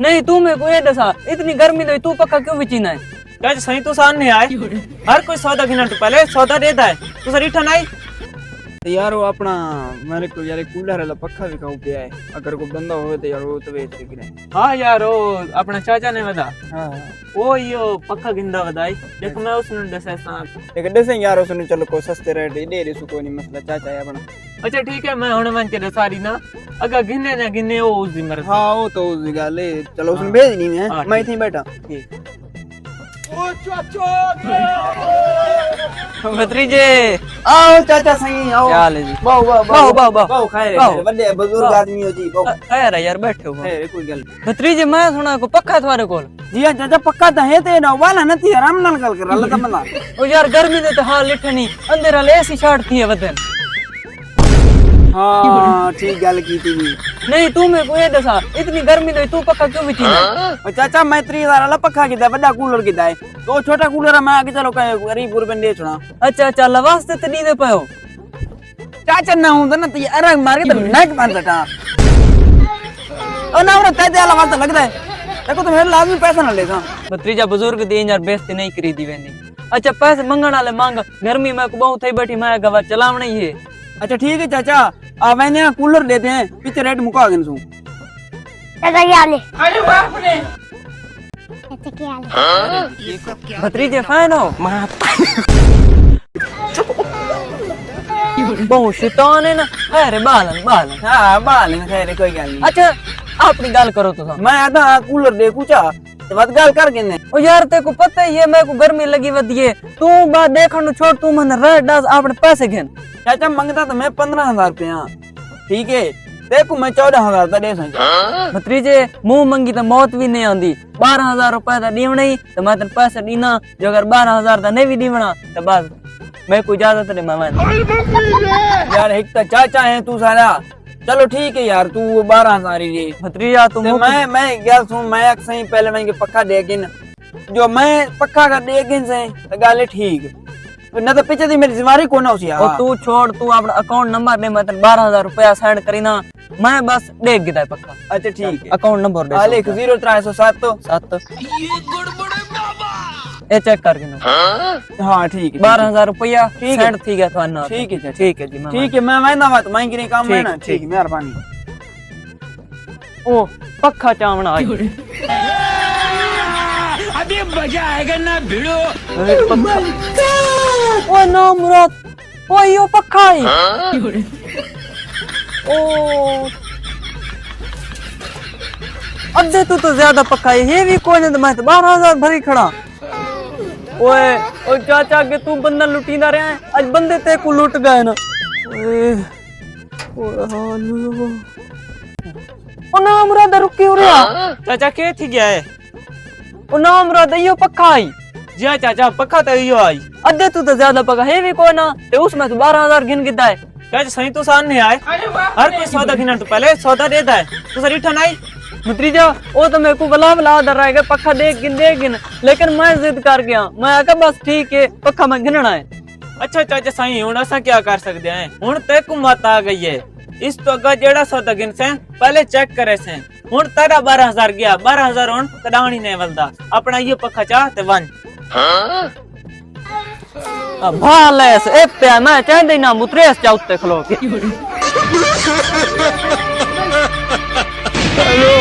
नहीं तू मेरे को ये दसा, इतनी गर्मी तो तू पक्का क्यों बेचीना है? क्या सही तो सामने आए, हर कोई सौदा गिना तो पहले सौदा देता है, तू सर इठा नहीं यार वो अपना मेरे को यार कूलर वाला पक्का भी कहूँ पे है, अगर कोई बंदा हो तो यार वो तो बेच के गिरे। हाँ यार वो अपना चाचा ने बता हाँ वो यो पक्का गिंदा बताई देख मैं उसने दसा सा लेकिन दसे यार उसने चलो को सस्ते रेट दे दे कोई नहीं मसला चाचा है अपना। अच्छा ठीक है मैं हुन मन के दसारी ना अगर गिने ना गिने वो उस दिन मर हाँ वो तो उस गल है, चलो उसने भेज दी मैं इथे बैठा। ओ चाचो भत्रीजे आओ चाचा सही आओ। क्या हाल है जी? बाऊ बाऊ बाऊ बाऊ बाऊ बाऊ खाए बाऊ। बड़े बुजुर्ग आदमी हो जी बाऊ खैर है यार, बैठे हो है कोई गल भत्रीजे। मैं सुना को पक्का है तुम्हारे कोल? जी हां चाचा पक्का तो है ते ना वाला नहीं आराम नाल गल कर अल्लाह तमला। ओ यार गर्मी दे तो हाल लिठनी अंधेरा ले ऐसी शॉट थी है बदन। हाँ ठीक गल की थी नहीं तू मेरे को ये दसा, इतनी गर्मी दे तू पक्का क्यों बेचीना है? और चाचा मैं 30,000 वाला पक्का किदा बड़ा कूलर किदा है, तो छोटा कूलर मैं आगे चलो गरीब रुपए दे छोड़ा। अच्छा अच्छा लवास ते नहीं दे पायो चाचा ना हूं ना तो अरे मार के तो नेक बन सटा और ना और तेरे वाला वाला लगदा है देखो तो मेरे लाजमी पैसा ना लेगा। भत्रीजा बुजुर्ग दी यार बेइज्जती नहीं करी दी वेंदी। अच्छा पैसे मंगण वाले मांग, गर्मी में को बहुत थई बैठी मैं गवा चलावणी है। अच्छा ठीक है चाचा आ मैंने कूलर देते हैं पीछे रेट मुका गन सु चाचा क्या हाल है? अरे बाप रे चाचा क्या हाल है? भत्रीजे फैन हो बहुत शैतान है ना। अरे बालन बालन। हां बाल खैर कोई गल नहीं। अच्छा अपनी गल करो तो मैं आता कूलर देखू चा तो बात गल कर के ने ओ यार तेरे को पता ही है मेरे को गर्मी लगी वदिए, तू बात देखण छोड़ तू मन रह डास अपने पैसे घेन। चाचा मंगता तो मैं 15,000 रुपया ठीक है देखो मैं 14,000 का दे सकता। भत्रीजे मुंह मंगी तो मौत भी नहीं आंदी। 12,000 रुपए का दीवना ही तो मैं तेरे पैसे दीना, जो अगर 12,000 का नहीं भी दीवना तो बस मैं कोई इजाजत नहीं मामा। यार एक तो चाचा है तू सारा, चलो ठीक है यार तू 12,000 ही दे। भत्रीजा तुम तो मैं गल सुन मैं सही पहले मैं पक्का देगिन जो मैं पक्का का देगिन से तो गल ठीक न तो पीछे दी मेरी जिम्मेदारी कौन है उसी और तू छोड़, तू अपना अकाउंट नंबर दे, मैं 12,000 रुपया सेंड करीना, मैं बस देख गिदा पक्का। अच्छा ठीक है अकाउंट नंबर दे लिख 0307 7 ये चेक कर गिनो। हाँ ठीक है 12,000 रुपया ठीक है। सेंड थी गया थाना। ठीक है ठीक है जी मैं ठीक है मैं ना बात मैं गिरी काम है ना ठीक, ठीक है मेहरबानी। ओ पक्का चावना आई अभी मजा आएगा ना भिड़ो। ओ ना मुराद ओ यो पक्का आई ओ अद्दे तो ज्यादा पक्का है ये भी कोई नहीं, मैं 12,000 भरी खड़ा। ओए ओ चाचा के तू बंदा लुटींदा रहा है, आज बंदे ते को लुट गए ना। ओए ओ हालो ओ ना मुराद रुकी हो रहा। चाचा के थी गया है? ओ ना मुराद यो पक्का आई। जी हाँ चाचा पक्का तो यो आई। अद्दे तो ज्यादा पक्का है भी कोई ना, ते उसमें तो 12,000 गिन गिदा है। क्या सही तो सामने आए, हर कोई सौदा गिना तो पहले सौदा देता है, तू सर इठा नहीं भत्रीजा वो तो मेरे को बला दर रहेगा पक्का देख गिन, लेकिन मैं जिद कर गया, मैं आका बस ठीक है पक्का मैं गिनना है। अच्छा चाचा सही हुन असा क्या कर सकते हैं, हुन ते को मत आ गई है इस तो अगर जेड़ा सौदा गिन से पहले चेक करे से हुन तेरा 12,000 गया 12,000 हुन कडाणी नहीं मिलता अपना ये पक्का चाह ते वन भालेस ए पे मैं चाहते ना मुत्रेस चाउते खलो के हेलो